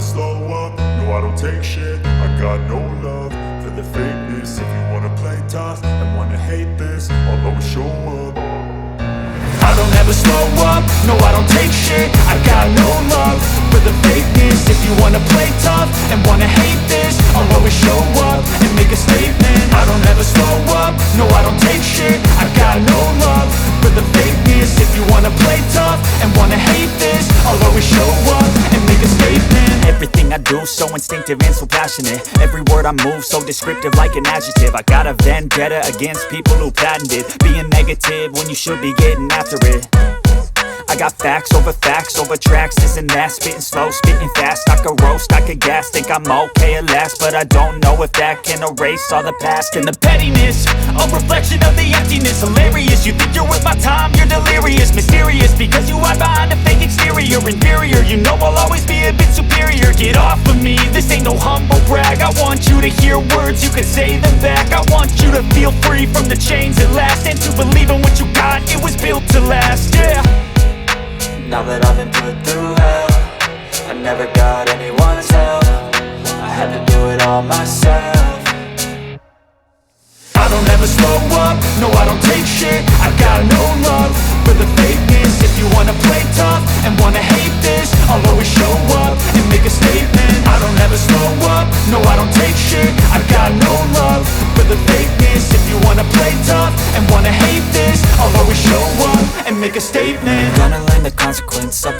slow up, no I don't take shit. I got no love for the fakeness. If you wanna play tough and wanna hate this, I'll always show up. I don't ever slow up, no I don't take shit. I got no love for the fakeness. If you wanna play tough and wanna hate this, I'll always show up and make a statement. I don't ever slow up, no I don't take shit. I got no love for the fakeness. If you wanna play tough and wanna hate this, I'll always show up and make a statement. Everything I do so instinctive and so passionate. Every word I move so descriptive like an adjective. I got a vendetta against people who patented being negative when you should be getting after it. I got facts over tracks, this and that. Spitting slow, spitting fast, I could roast, I could gas. Think I'm okay at last, but I don't know if that can erase all the past. And the pettiness, a reflection of the emptiness. Hilarious, you think you're worth my time, you're delirious. Mysterious, because you hide behind a fake exterior. Inferior, you know I'll always be a bit superior. Get off of me, this ain't no humble brag. I want you to hear words, you can say them back. I want you to feel free from the chains at last, and to believe in what you got, it was built to last, yeah. Now that I've been put through hell, I never got anyone's help. I had to do it all myself. I don't ever slow up, no I don't take shit. I got no love for the fakeness. If you wanna play tough and wanna hate this, I'll always show up and make a statement. I don't ever slow up, no I don't take shit. I got no love for the fakeness. If you wanna play tough and wanna hate this, I'll always show up and make a statement. Gonna learn the consequence of